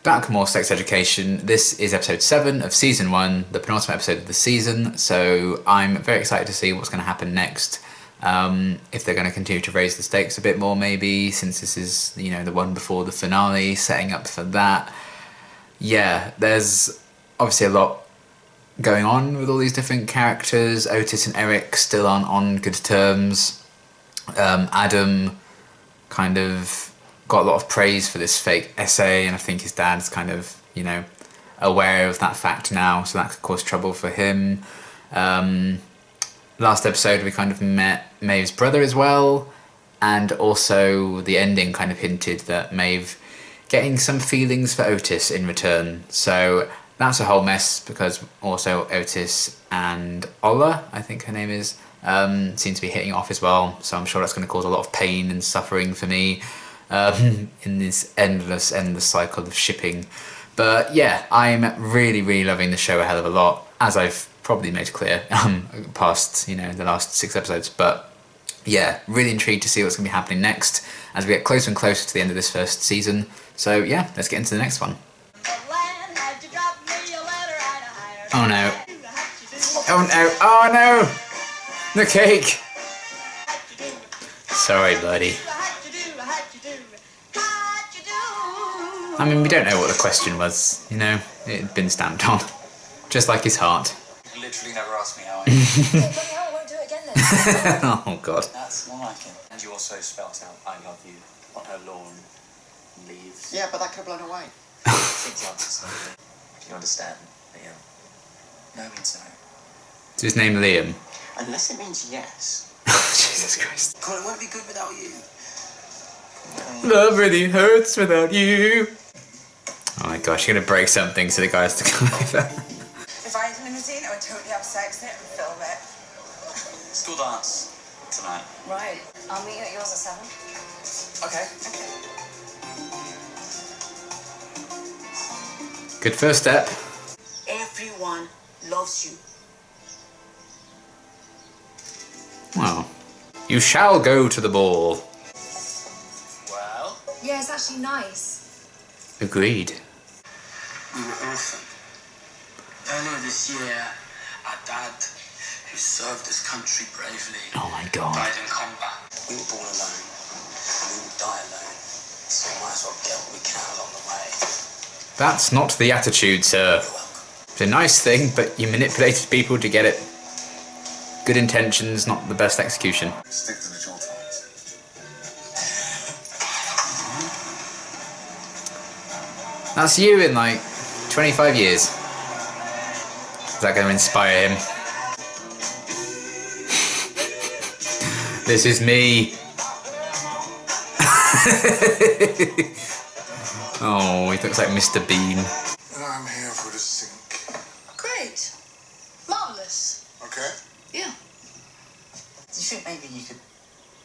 Back with more Sex Education. This is episode 7 of season 1, the penultimate episode of the season, so I'm very excited to see what's going to happen next. If they're going to continue to raise the stakes a bit more, maybe, since this is, you know, the one before the finale, setting up for that. Yeah, there's obviously a lot going on with all these different characters. Otis and Eric still aren't on good terms. Adam kind of got a lot of praise for this fake essay, and I think his dad's kind of, you know, aware of that fact now, so that could cause trouble for him. Last episode we kind of met Maeve's brother as well, and also the ending kind of hinted that Maeve getting some feelings for Otis in return. So that's a whole mess, because also Otis and Ola, I think her name is, seem to be hitting off as well, so I'm sure that's going to cause a lot of pain and suffering for me in this endless cycle of shipping. But yeah, I'm really loving the show a hell of a lot, as I've probably made clear past, you know, the last 6 episodes. But yeah, really intrigued to see what's going to be happening next as we get closer and closer to the end of this first season. So yeah, let's get into the next one. Oh no. Oh no. Oh no! The cake! Sorry, buddy. I mean, we don't know what the question was, you know? It had been stamped on. Just like his heart. You literally never asked me how I am. I won't do it again then. Oh, God. That's more like it. And you also spelt out I love you on her lawn leaves. Yeah, but that could have blown away. Things like that. You understand, Liam? No means no. Is his name Liam? Unless it means yes. Jesus Christ. God, it won't be good without you. Love really hurts without you. Oh my gosh, you're gonna break something so the guy has to come over. If I had a limousine, I would totally have sex in it and film it. School dance tonight. Right. I'll meet you at yours at 7. Okay. Good first step. Everyone loves you. Well, you shall go to the ball. Well, Yeah, it's actually nice. Agreed. we were orphaned. Earlier this year, our dad, who served his country bravely, Oh my God. died in combat. We were born alone, and we would die alone. So we might as well get what we can along the way. That's not the attitude, sir. You're welcome. It's a nice thing, but you manipulated people to get it. Good intentions, not the best execution. Stick to the short ones. That's you in like 25 years. Is that going to inspire him? This is me. Oh, he looks like Mr. Bean. And I'm here for the sink. Great. Marvellous. Okay? Yeah. Do you think maybe you could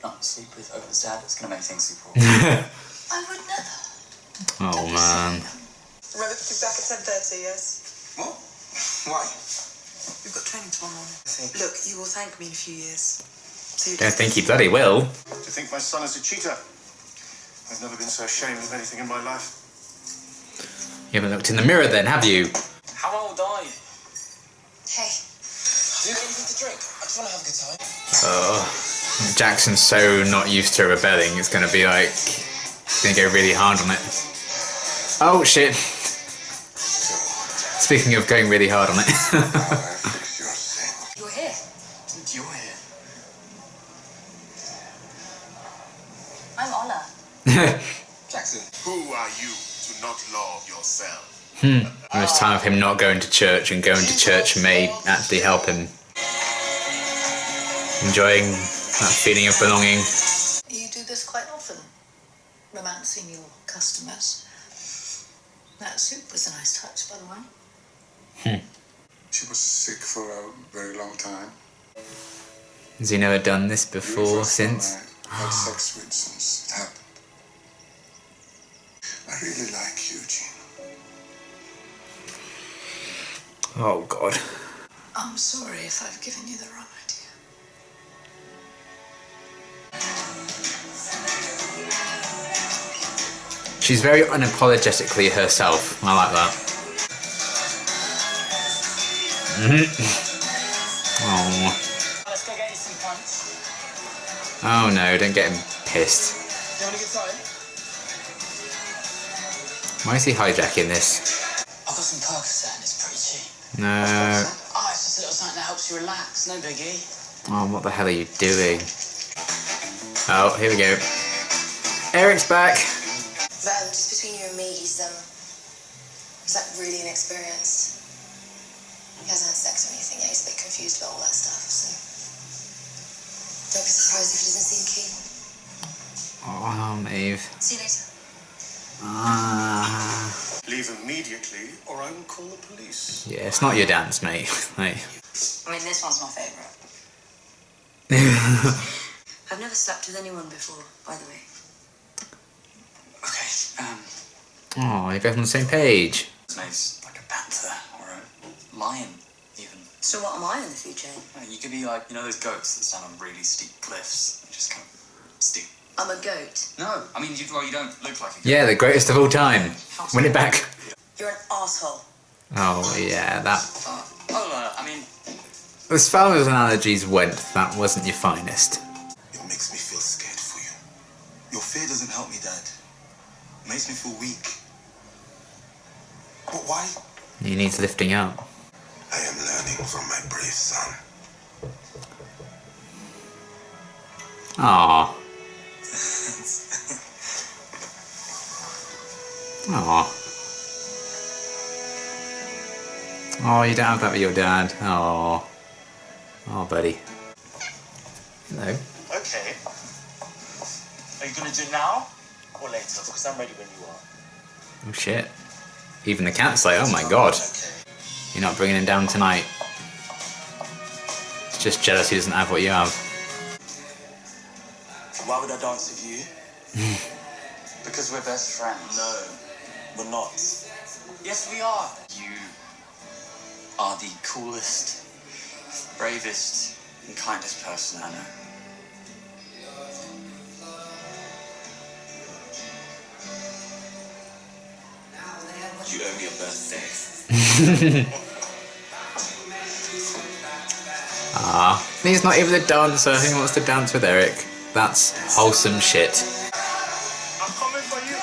not sleep with Owen's dad? It's going to make things super awkward. I would never. Oh man. Remember to be back at 10:30, yes? What? Why? We've got training tomorrow morning. Look, you will thank me in a few years. See you Don't think he bloody will. To think my son is a cheater. I've never been so ashamed of anything in my life. You haven't looked in the mirror then, have you? How old are you? Hey. Do you get anything to drink? I just want to have a good time. Oh, Jackson's so not used to rebelling, it's going to be like... He's going to go really hard on it. Oh, shit. Speaking of going really hard on it. Fix your sin. You're here. You're here. I'm Ola. Jackson. Who are you to not love yourself? It's time of him not going to church, and going to church may actually help him. Enjoying that feeling of belonging. You do this quite often, romancing your customers. That soup was a nice touch, by the way. She was sick for a very long time. Has he never done this before, since? I had sex with since it happened. I really like you, Gene. Oh, God. I'm sorry if I've given you the wrong idea. She's very unapologetically herself. I like that. Oh. Let's go get you some punch. Oh no, don't get him pissed. You want to get started? Why is he hijacking this? I've got some Percocet and it's pretty cheap. No. Oh, it's just a little something that helps you relax, no biggie. Oh, what the hell are you doing? Oh, here we go. Eric's back. Just between you and me, he's like really inexperienced. He hasn't had sex or anything yet. He's a bit confused about all that stuff. So don't be surprised if he doesn't seem keen. Oh, Maeve. See you later. Leave immediately, or I will call the police. Yeah, it's not your dance, mate. Like. I mean, this one's my favourite. I've never slept with anyone before, by the way. Okay, Oh, you're both on the same page. his name's like a panther or a lion, even. So what am I in the food chain? You could be like, you know those goats that stand on really steep cliffs? Just kind of steep. I'm a goat. No, I mean, you don't look like a goat. Yeah, the greatest of all time. Win it back. You're an asshole. Oh, yeah, that... I mean... As far as analogies went, that wasn't your finest. It makes me feel scared for you. Your fear doesn't help me, Dad. It makes me feel weak. But why? He needs lifting up. I am learning from my brave son. Aww. Aww. Oh, you don't have that with your dad. Aww. Oh, buddy. Hello. Okay. Are you going to do it now or later? Because I'm ready when you are. Oh, shit. Even the cat's like, oh my god. Okay. You're not bringing him down tonight. It's just jealous he doesn't have what you have. Why would I dance with you? Because we're best friends. No, we're not. Yes, we are. You are the coolest, bravest, and kindest person I know. You owe me a birthday. Ah, he's not even a dancer. Who wants to dance with Eric? That's wholesome shit. I'm coming for you,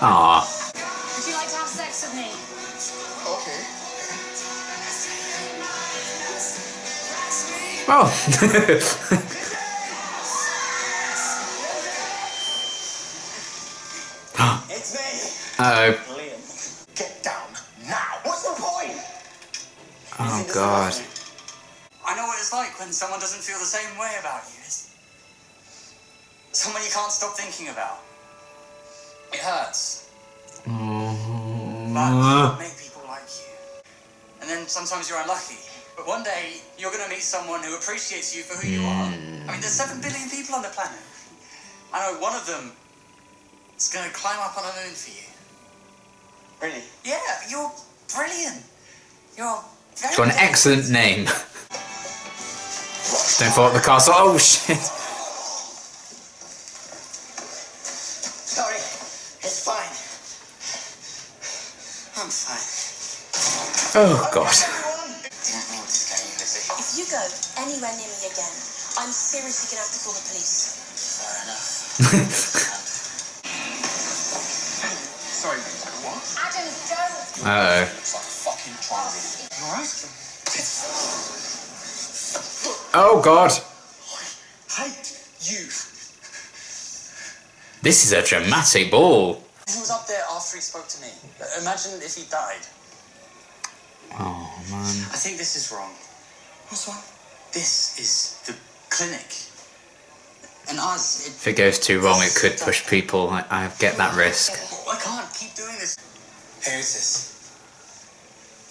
Ah. Would you like to have sex with me? Oh. It's me. Uh-oh. Liam, get down now. What's the point? Oh, God. I know what it's like when someone doesn't feel the same way about you. It's someone you can't stop thinking about. It hurts. But you make people like you. And then sometimes you're unlucky. But one day, you're going to meet someone who appreciates you for who you are. I mean, there's 7 billion people on the planet. I know one of them is going to climb up on a moon for you. Really? Yeah, you're brilliant. You're very It's got an excellent name. Don't fall off the castle. Oh, shit. Sorry, it's fine. I'm fine. Oh, God. If you go anywhere near me again, I'm seriously gonna have to call the police. Fair enough. Sorry, what? Adam, don't! Uh-oh. It's like fucking triangle. You alright? Oh, God. Hate you. This is a dramatic ball. He was up there after he spoke to me. Imagine if he died. Oh, man. I think this is wrong. What's wrong? This is the clinic. And us, If it goes too wrong, it could push people. I get that risk. I can't keep doing this. Here it is.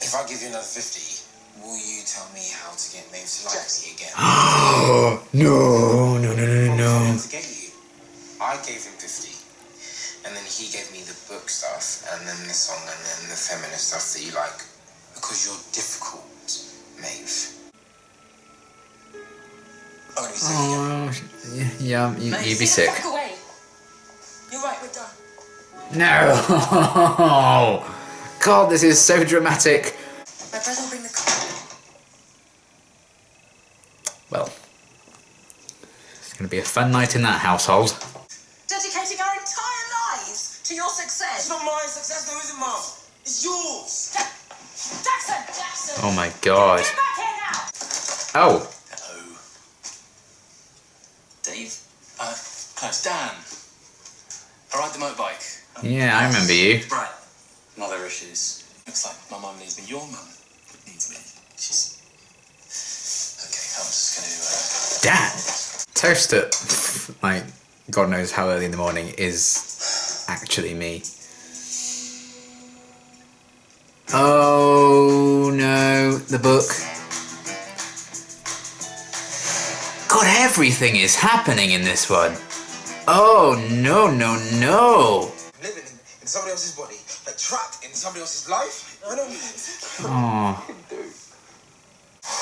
If I give you another 50, will you tell me how to get Maeve to like me again? No, no, no, no, For no. him to get you. I gave him 50, and then he gave me the book stuff, and then the song, and then the feminist stuff that you like. Because you're difficult, Maeve. I'm gonna be sick again. Oh, yeah, you'd be sick. Back away. You're right, we're done. No! God, this is so dramatic. My brother will bring the car. Well, it's going to be a fun night in that household. Dedicating our entire lives to your success. It's not my success, though, is it, Mum? It's yours. Jackson! Oh my God. Get back here now! Oh, Hello. Dave? It's Dan. I ride the motorbike. yeah, I remember you. Right. Mother issues. Looks like my mum needs me. Your mum needs me. She's... Okay, I'm just gonna... Dan! Toast at, like, God knows how early in the morning is actually me. Oh no, the book. God, everything is happening in this one. Oh no, no, no. Living in somebody else's body, like trapped in somebody else's life. I don't Oh.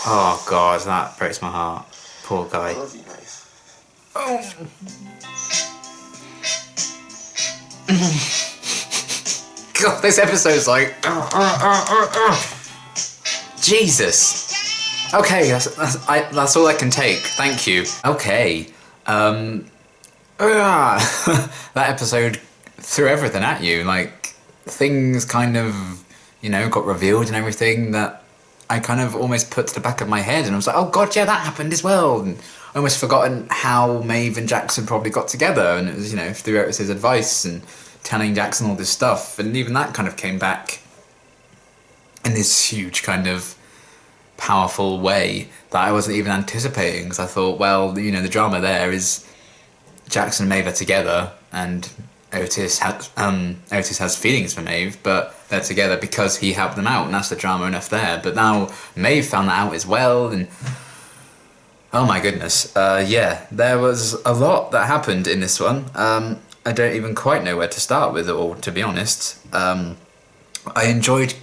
Oh God, that breaks my heart. Poor guy. I love you, mate. Oh. God, this episode's like... Jesus. Okay, that's all I can take. Thank you. Okay. That episode threw everything at you. Like, things kind of, you know, got revealed and everything that I kind of almost put to the back of my head. And I was like, oh God, yeah, that happened as well. And I almost forgotten how Maeve and Jackson probably got together. And it was, you know, through Eric's advice and telling Jackson all this stuff. And even that kind of came back in this huge kind of powerful way that I wasn't even anticipating. Because I thought, well, you know, the drama there is Jackson and Maeve are together, and Otis has feelings for Maeve, but they're together because he helped them out, and that's the drama enough there. But now Maeve found that out as well, and oh my goodness, yeah, there was a lot that happened in this one. I don't even quite know where to start with it all, to be honest. I enjoyed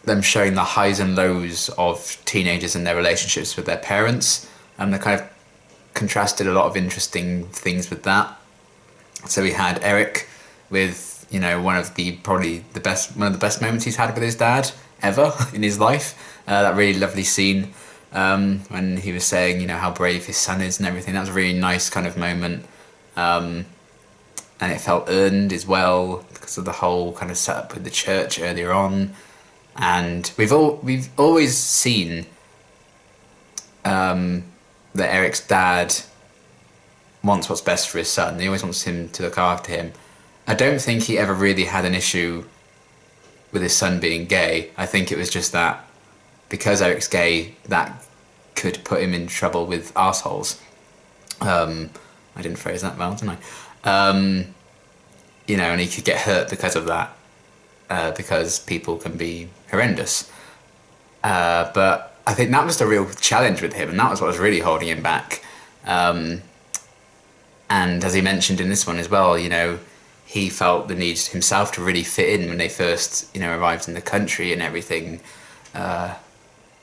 them showing the highs and lows of teenagers and their relationships with their parents, and they kind of contrasted a lot of interesting things with that. So we had Eric with, you know, one of the best moments he's had with his dad ever in his life. That really lovely scene when he was saying, you know, how brave his son is and everything. That was a really nice kind of moment, and it felt earned as well because of the whole kind of setup with the church earlier on. And we've always seen that Eric's dad wants what's best for his son. He always wants him to look after him. I don't think he ever really had an issue with his son being gay. I think it was just that because Eric's gay, that could put him in trouble with arseholes. I didn't phrase that well, didn't I? You know, and he could get hurt because of that, because people can be horrendous. But I think that was the real challenge with him, and that was what was really holding him back. And as he mentioned in this one as well, you know, he felt the need himself to really fit in when they first, you know, arrived in the country and everything. And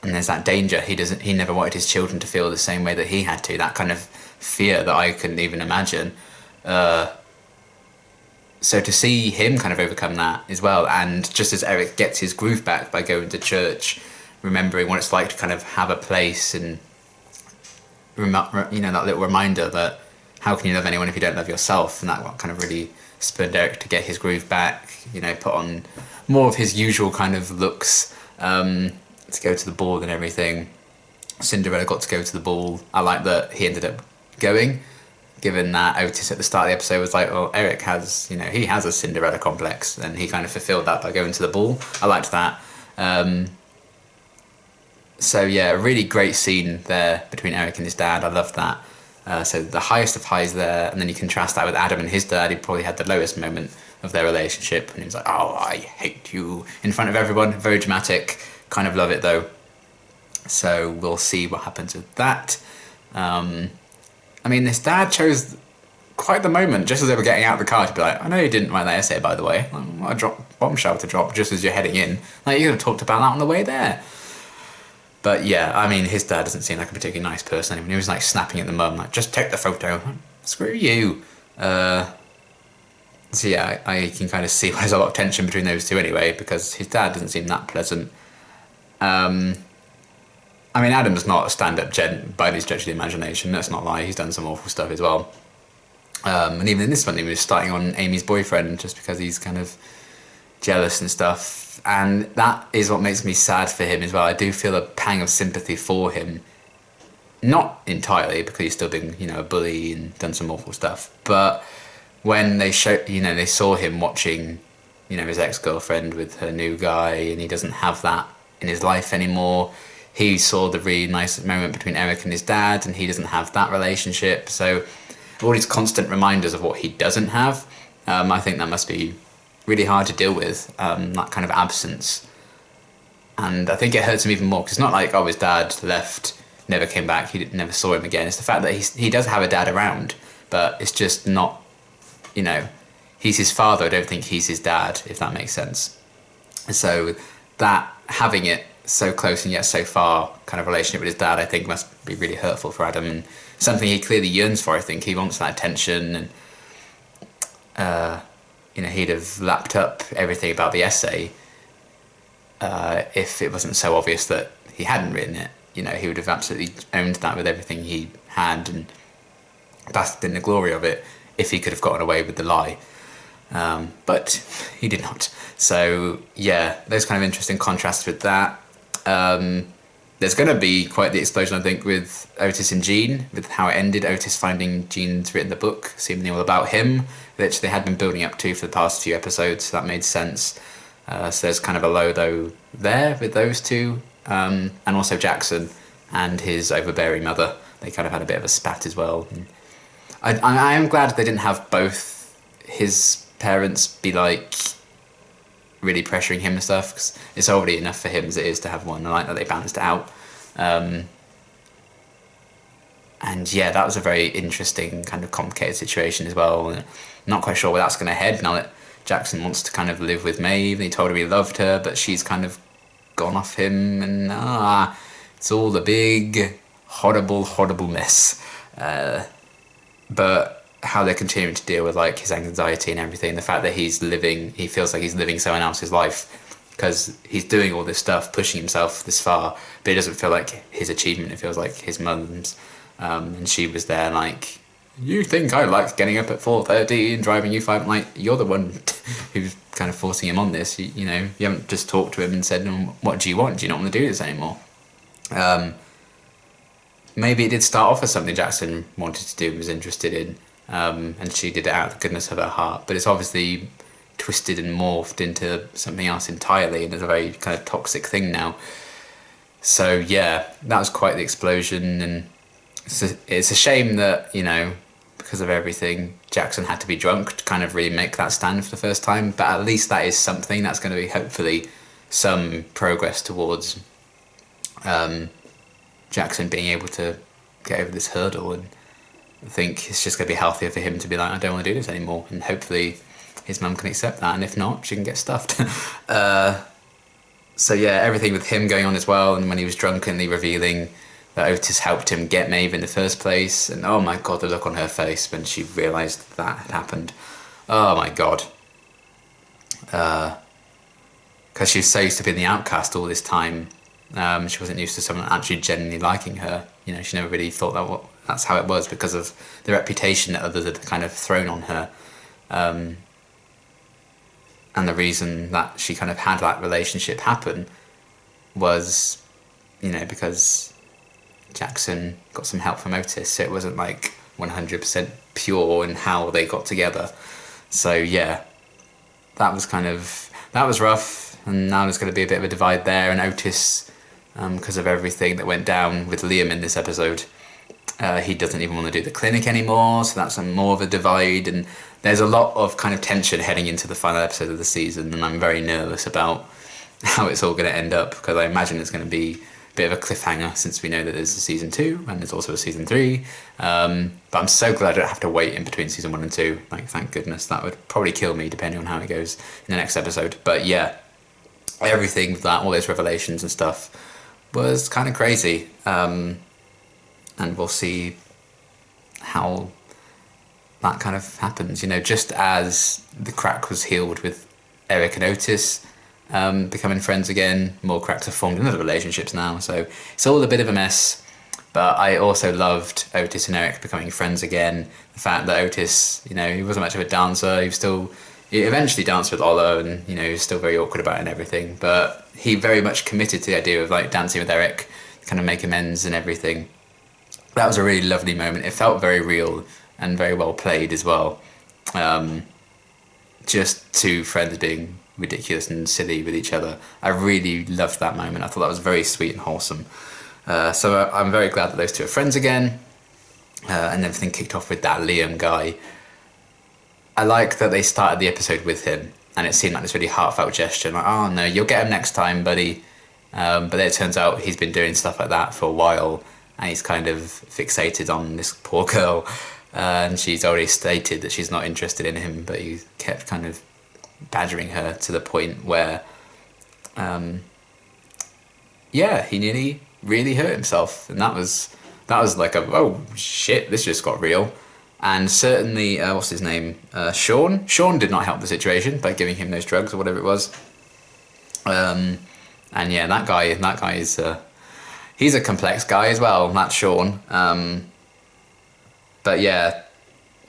there's that danger. He never wanted his children to feel the same way that he had to. That kind of fear that I couldn't even imagine. So to see him kind of overcome that as well, and just as Eric gets his groove back by going to church, remembering what it's like to kind of have a place, and you know, that little reminder that how can you love anyone if you don't love yourself, and that kind of really spurred Eric to get his groove back, you know, put on more of his usual kind of looks, to go to the ball and everything. Cinderella got to go to the ball. I like that he ended up going, given that Otis at the start of the episode was like, well, Eric has, you know, he has a Cinderella complex, and he kind of fulfilled that by going to the ball. I liked that. So yeah, a really great scene there between Eric and his dad. I loved that. So the highest of highs there, and then you contrast that with Adam and his dad, who probably had the lowest moment of their relationship, and he was like, oh, I hate you, in front of everyone. Very dramatic. Kind of love it though. So we'll see what happens with that. I mean, his dad chose quite the moment, just as they were getting out of the car, to be like, I know you didn't write that essay, by the way. What a bombshell to drop just as you're heading in. Like, you could have talked about that on the way there. But yeah, I mean, his dad doesn't seem like a particularly nice person. I mean, he was like snapping at the mum, like, just take the photo. Screw you. So yeah, I can kind of see why there's a lot of tension between those two anyway, because his dad doesn't seem that pleasant. I mean, Adam's not a stand-up gent by any stretch of the imagination. Let's not lie, he's done some awful stuff as well. And even in this one, he was starting on Amy's boyfriend just because he's kind of jealous and stuff. And that is what makes me sad for him as well. I do feel a pang of sympathy for him. Not entirely, because he's still been, you know, a bully and done some awful stuff. But when they they saw him watching, you know, his ex-girlfriend with her new guy, and he doesn't have that in his life anymore. He saw the really nice moment between Eric and his dad, and he doesn't have that relationship. So all these constant reminders of what he doesn't have, I think that must be really hard to deal with, that kind of absence. And I think it hurts him even more, because it's not like, oh, his dad left, never came back, he never saw him again. It's the fact that he does have a dad around, but it's just not, you know, he's his father, I don't think he's his dad, if that makes sense. So that, having it so close and yet so far kind of relationship with his dad, I think must be really hurtful for Adam, and something he clearly yearns for. I think he wants that attention, and you know, he'd have lapped up everything about the essay if it wasn't so obvious that he hadn't written it. You know, he would have absolutely owned that with everything he had and basked in the glory of it if he could have gotten away with the lie. But he did not. So yeah, those kind of interesting contrasts with that. There's going to be quite the explosion, I think, with Otis and Jean, with how it ended. Otis finding Jean's written the book, seemingly all about him, which they had been building up to for the past few episodes, so that made sense. So there's kind of a low, though, there with those two. And also Jackson and his overbearing mother. They kind of had a bit of a spat as well. And I am glad they didn't have both his parents be like really pressuring him and stuff, because it's already enough for him as it is to have one. I like that they balanced it out. And yeah, that was a very interesting kind of complicated situation as well. And not quite sure where that's going to head now that Jackson wants to kind of live with Maeve, and he told her he loved her, but she's kind of gone off him, and it's all a big horrible mess. But how they're continuing to deal with like his anxiety and everything, the fact that he feels like he's living someone else's life, because he's doing all this stuff, pushing himself this far, but it doesn't feel like his achievement, it feels like his mum's. And she was there like, you think I like getting up at 4:30 and driving you 5, like, you're the one who's kind of forcing him on this. You know, you haven't just talked to him and said, what do you want? Do you not want to do this anymore? Maybe it did start off as something Jackson wanted to do and was interested in, and she did it out of the goodness of her heart, but it's obviously twisted and morphed into something else entirely, and it's a very kind of toxic thing now. So yeah, that was quite the explosion, and it's a shame that, you know, because of everything, Jackson had to be drunk to kind of really make that stand for the first time, but at least that is something that's going to be hopefully some progress towards Jackson being able to get over this hurdle. And I think it's just going to be healthier for him to be like, I don't want to do this anymore, and hopefully his mum can accept that, and if not, she can get stuffed. So yeah, everything with him going on as well, and when he was drunkenly revealing that Otis helped him get Maeve in the first place, and oh my god, the look on her face when she realised that had happened. Oh my god. Because she was so used to being the outcast all this time, she wasn't used to someone actually genuinely liking her. You know, she never really thought that's how it was, because of the reputation that others had kind of thrown on her. And the reason that she kind of had that relationship happen was, you know, because Jackson got some help from Otis, so it wasn't like 100% pure in how they got together. So yeah, that was rough, and now there's going to be a bit of a divide there, and Otis, because of everything that went down with Liam in this episode, he doesn't even want to do the clinic anymore, so that's more of a divide, and there's a lot of kind of tension heading into the final episode of the season, and I'm very nervous about how it's all going to end up, because I imagine it's going to be a bit of a cliffhanger, since we know that there's a season 2 and there's also a season 3, but I'm so glad I don't have to wait in between season 1 and 2, like, thank goodness. That would probably kill me depending on how it goes in the next episode. But yeah, everything with that, all those revelations and stuff, was kind of crazy. And we'll see how that kind of happens. You know, just as the crack was healed with Eric and Otis becoming friends again, more cracks have formed in other relationships now. So it's all a bit of a mess. But I also loved Otis and Eric becoming friends again. The fact that Otis, you know, he wasn't much of a dancer. He eventually danced with Ola, and you know, he was still very awkward about it and everything. But he very much committed to the idea of like dancing with Eric, kind of make amends and everything. That was a really lovely moment. It felt very real and very well played as well. Just two friends being ridiculous and silly with each other. I really loved that moment. I thought that was very sweet and wholesome. So I'm very glad that those two are friends again. And everything kicked off with that Liam guy. I like that they started the episode with him, and it seemed like this really heartfelt gesture. Like, oh no, you'll get him next time, buddy. But then it turns out he's been doing stuff like that for a while, and he's kind of fixated on this poor girl. And she's already stated that she's not interested in him, but he kept kind of badgering her to the point where, he nearly really hurt himself. And that was like oh shit, this just got real. And certainly, what's his name? Sean. Sean did not help the situation by giving him those drugs or whatever it was. And yeah, that guy is he's a complex guy as well. That's Sean. But yeah,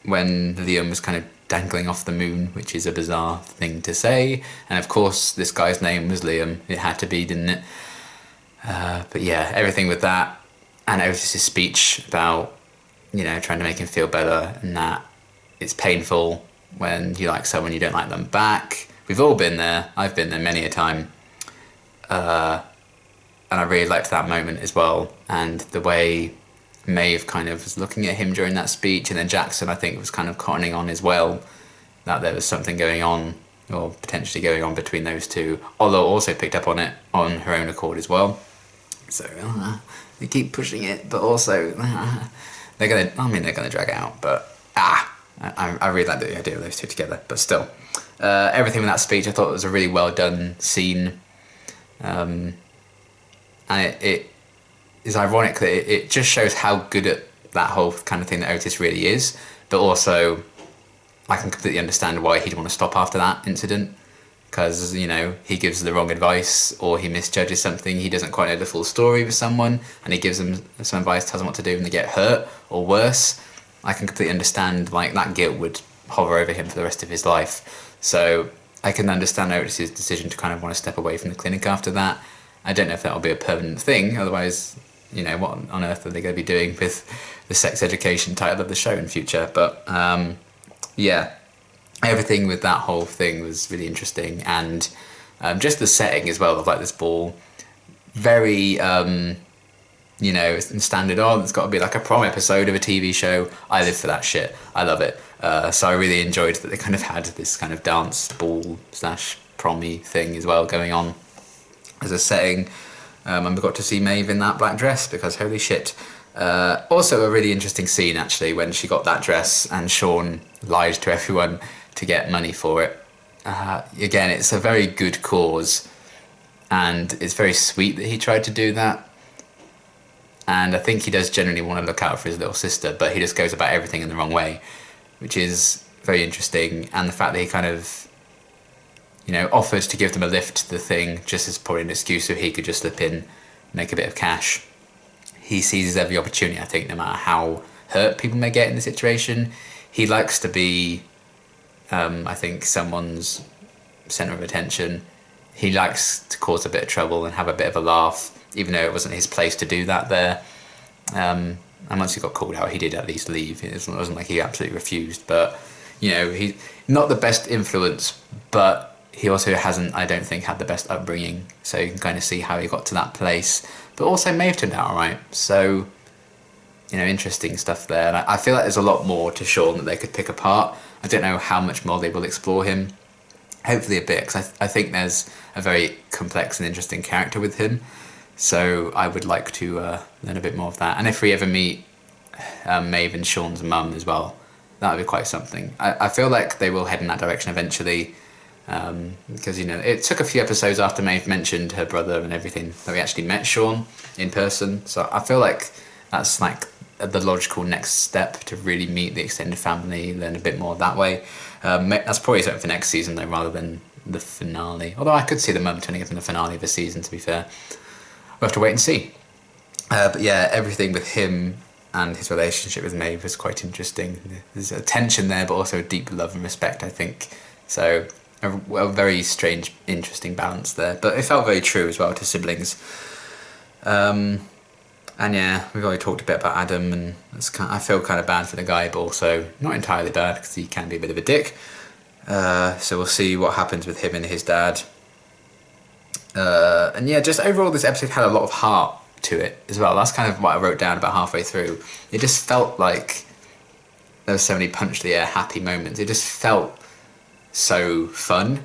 when Liam was kind of dangling off the moon, which is a bizarre thing to say, and of course this guy's name was Liam. It had to be, didn't it? But yeah, everything with that, and Otis's speech about, you know, trying to make him feel better, and that it's painful when you like someone you don't like them back. We've all been there. I've been there many a time. And I really liked that moment as well. And the way Maeve kind of was looking at him during that speech, and then Jackson, I think, was kind of cottoning on as well that there was something going on, or potentially going on between those two. Although also picked up on it on her own accord as well. So they keep pushing it, but also they're gonna drag it out. But I really like the idea of those two together. But still, everything in that speech I thought was a really well done scene, and it is ironic that it just shows how good at that whole kind of thing that Otis really is. But also, I can completely understand why he'd want to stop after that incident. Because, you know, he gives the wrong advice, or he misjudges something, he doesn't quite know the full story with someone, and he gives them some advice, tells them what to do, and they get hurt, or worse. I can completely understand, like, that guilt would hover over him for the rest of his life. So I can understand Otis's decision to kind of want to step away from the clinic after that. I don't know if that'll be a permanent thing, otherwise, you know, what on earth are they going to be doing with the sex education title of the show in future? But, yeah. Everything with that whole thing was really interesting, and just the setting as well of like this ball, very you know, standard. Oh, it's got to be like a prom episode of a TV show. I live for that shit. I love it. So I really enjoyed that they kind of had this kind of dance ball / promy thing as well going on as a setting. And we got to see Maeve in that black dress because holy shit. Also a really interesting scene actually when she got that dress and Sean lied to everyone to get money for it. Again, it's a very good cause, and it's very sweet that he tried to do that. And I think he does generally want to look out for his little sister, but he just goes about everything in the wrong way, which is very interesting. And the fact that he kind of, you know, offers to give them a lift to the thing just as probably an excuse so he could just slip in, make a bit of cash. He seizes every opportunity, I think, no matter how hurt people may get in the situation. He likes to be, I think, someone's centre of attention. He likes to cause a bit of trouble and have a bit of a laugh, even though it wasn't his place to do that there. And once he got called out, he did at least leave. It wasn't like he absolutely refused. But, you know, he's not the best influence, but he also hasn't, I don't think, had the best upbringing. So you can kind of see how he got to that place. But also Maeve turned out alright. So, you know, interesting stuff there. And I feel like there's a lot more to Sean that they could pick apart. I don't know how much more they will explore him. Hopefully a bit, because I think there's a very complex and interesting character with him. So I would like to learn a bit more of that. And if we ever meet Maeve and Sean's mum as well, that would be quite something. I feel like they will head in that direction eventually. Because, you know, it took a few episodes after Maeve mentioned her brother and everything that we actually met Sean in person. So I feel like that's like the logical next step to really meet the extended family, learn a bit more that way. That's probably something for next season though, rather than the finale. Although I could see the mum turning up in the finale of the season, to be fair. We'll have to wait and see. But yeah, everything with him and his relationship with Maeve was quite interesting. There's a tension there, but also a deep love and respect, I think. So a very strange, interesting balance there. But it felt very true as well to siblings. And yeah, we've already talked a bit about Adam, and I feel kind of bad for the guy, but also not entirely bad because he can be a bit of a dick. So we'll see what happens with him and his dad. And yeah, just overall this episode had a lot of heart to it as well. That's kind of what I wrote down about halfway through. It just felt like there were so many punch the air happy moments. It just felt so fun,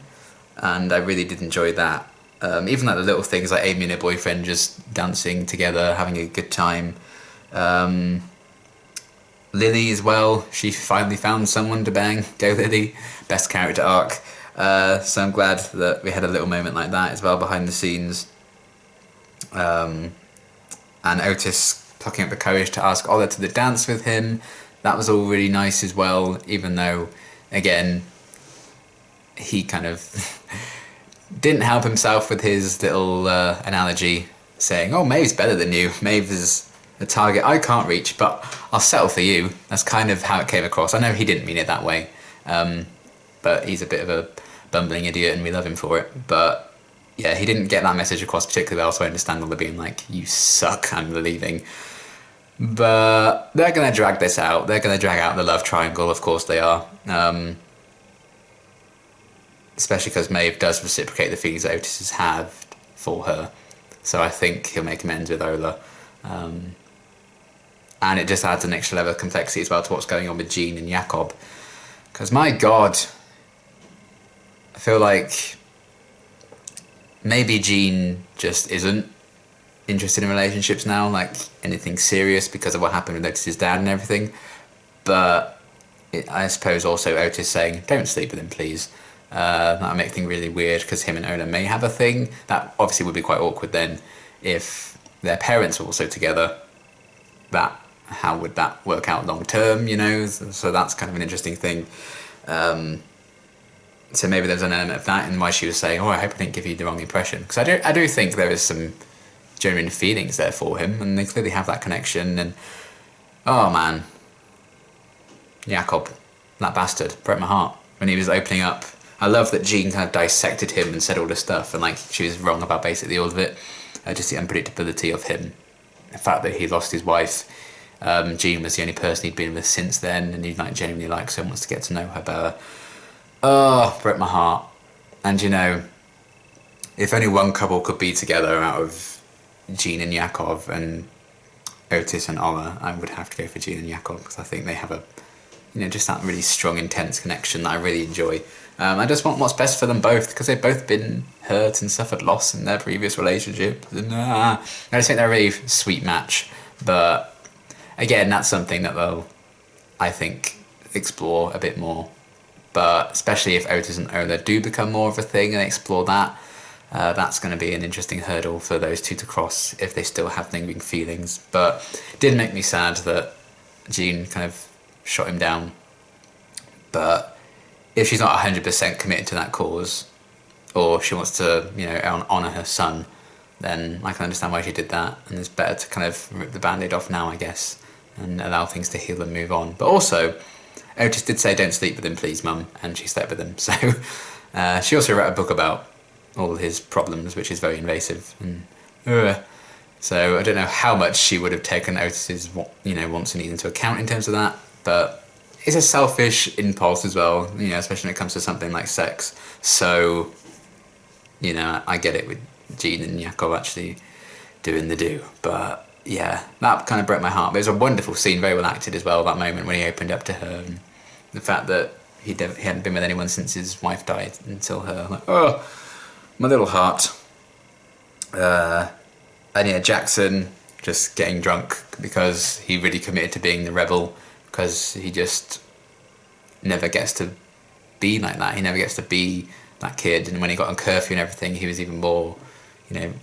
and I really did enjoy that. Even like the little things like Amy and her boyfriend just dancing together, having a good time. Lily as well, she finally found someone to bang. Go Lily, best character arc. So I'm glad that we had a little moment like that as well behind the scenes. And Otis plucking up the courage to ask Ola to the dance with him. That was all really nice as well, even though, again, he kind of didn't help himself with his little analogy, saying, oh, Maeve's better than you. Maeve is a target I can't reach, but I'll settle for you. That's kind of how it came across. I know he didn't mean it that way, but he's a bit of a bumbling idiot and we love him for it. But yeah, he didn't get that message across particularly well, so I understand Ola being like, you suck, I'm leaving. But they're going to drag this out. They're going to drag out the love triangle, of course they are. Especially because Maeve does reciprocate the feelings that Otis has had for her. So I think he'll make amends with Ola. And it just adds an extra level of complexity as well to what's going on with Jean and Jakob. Because my God, I feel like maybe Jean just isn't interested in relationships now, like anything serious because of what happened with Otis's dad and everything. But I suppose also Otis saying, don't sleep with him, please. That would make things really weird because him and Ola may have a thing. That obviously would be quite awkward then if their parents were also together. How would that work out long term, you know? So that's kind of an interesting thing. So maybe there's an element of that in why she was saying, oh, I hope I didn't give you the wrong impression. Because I do think there is some genuine feelings there for him, and they clearly have that connection. And oh man, Jakob, that bastard, broke my heart when he was opening up. I love that Jean kind of dissected him and said all this stuff, and like she was wrong about basically all of it. Just the unpredictability of him, the fact that he lost his wife. Jean was the only person he'd been with since then, and he like genuinely likes her and wants to get to know her better. Oh, broke my heart. And you know, if only one couple could be together out of Jean and Jakob and Otis and Ola, I would have to go for Jean and Jakob because I think they have a, you know, just that really strong, intense connection that I really enjoy. I just want what's best for them both because they've both been hurt and suffered loss in their previous relationship. And, I just think they're a really sweet match. But again, that's something that they'll, I think, explore a bit more. But especially if Otis and Ola do become more of a thing and explore that, that's going to be an interesting hurdle for those two to cross if they still have lingering feelings. But it did make me sad that Jean kind of shot him down. But if she's not 100% committed to that cause, or she wants to, you know, honour her son, then I can understand why she did that. And it's better to kind of rip the band-aid off now, I guess, and allow things to heal and move on. But also, Otis did say, don't sleep with him, please, Mum, and she slept with him. So she also wrote a book about all his problems, which is very invasive. And, so I don't know how much she would have taken Otis's, you know, wants and needs into account in terms of that, but it's a selfish impulse as well, you know, especially when it comes to something like sex. So, you know, I get it with Jean and Jakob actually doing the do, but yeah, that kind of broke my heart. But it was a wonderful scene, very well acted as well, that moment when he opened up to her, and the fact that he hadn't been with anyone since his wife died until her. Like, oh, my little heart. And yeah, Jackson just getting drunk because he really committed to being the rebel, because he just never gets to be like that. He never gets to be that kid, and when he got on curfew and everything, he was even more,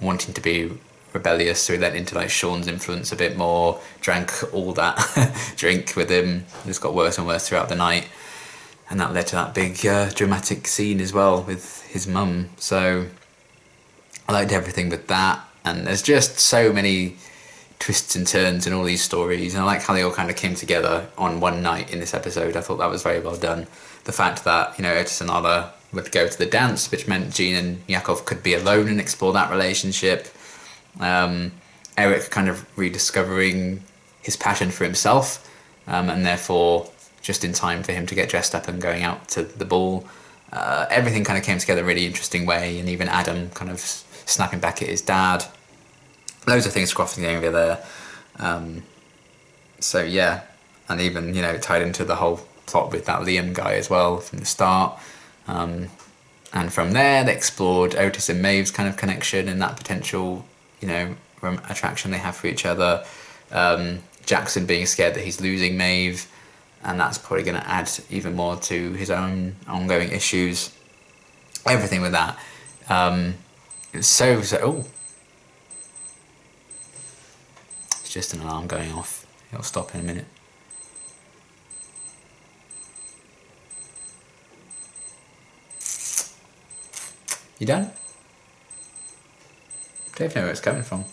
wanting to be rebellious. So he lent into like Sean's influence a bit more, drank all that drink with him. It just got worse and worse throughout the night, and that led to that big dramatic scene as well with his mum. So I liked everything with that, and there's just so many twists and turns in all these stories, and I like how they all kind of came together on one night in this episode. I thought that was very well done. The fact that, Otis and Ola would go to the dance, which meant Jean and Yakov could be alone and explore that relationship. Eric kind of rediscovering his passion for himself, and therefore just in time for him to get dressed up and going out to the ball. Everything kind of came together in a really interesting way, and even Adam kind of snapping back at his dad. Loads of things crossing over there. So yeah, and even, tied into the whole plot with that Liam guy as well from the start. And from there, they explored Otis and Maeve's kind of connection and that potential, attraction they have for each other. Jackson being scared that he's losing Maeve, and that's probably going to add even more to his own ongoing issues. Everything with that. It's so. Oh. It's just an alarm going off. It'll stop in a minute. You done? Don't know where it's coming from.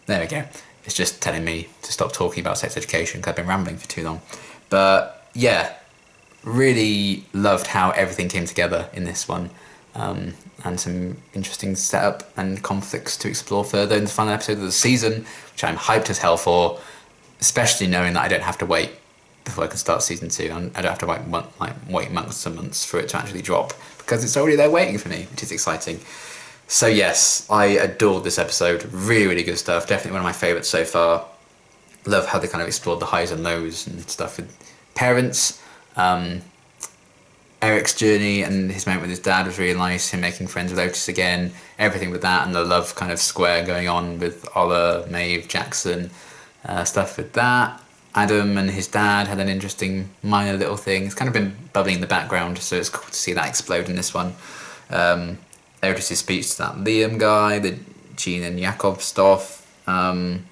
There we go. It's just telling me to stop talking about sex education because I've been rambling for too long. But yeah, really loved how everything came together in this one. And some interesting setup and conflicts to explore further in the final episode of the season, which I'm hyped as hell for, especially knowing that I don't have to wait before I can start season 2. I don't have to wait months and months for it to actually drop, because it's already there waiting for me, which is exciting. So yes, I adored this episode. Really, really good stuff. Definitely one of my favourites so far. Love how they kind of explored the highs and lows and stuff with parents. Eric's journey and his moment with his dad was really nice. Him making friends with Otis again. Everything with that, and the love kind of square going on with Ola, Maeve, Jackson. Stuff with that. Adam and his dad had an interesting minor little thing. It's kind of been bubbling in the background, so it's cool to see that explode in this one. Otis' speech to that Liam guy, the Jean and Yakov stuff. Some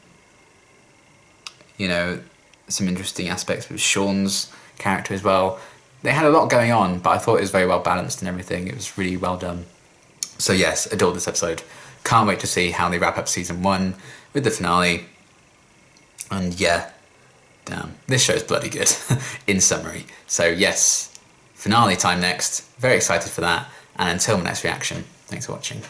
interesting aspects with Sean's character as well. They had a lot going on, but I thought it was very well balanced and everything. It was really well done. So yes, adored this episode. Can't wait to see how they wrap up season 1 with the finale. And yeah, damn, this show's bloody good, in summary. So yes, finale time next. Very excited for that. And until my next reaction, thanks for watching.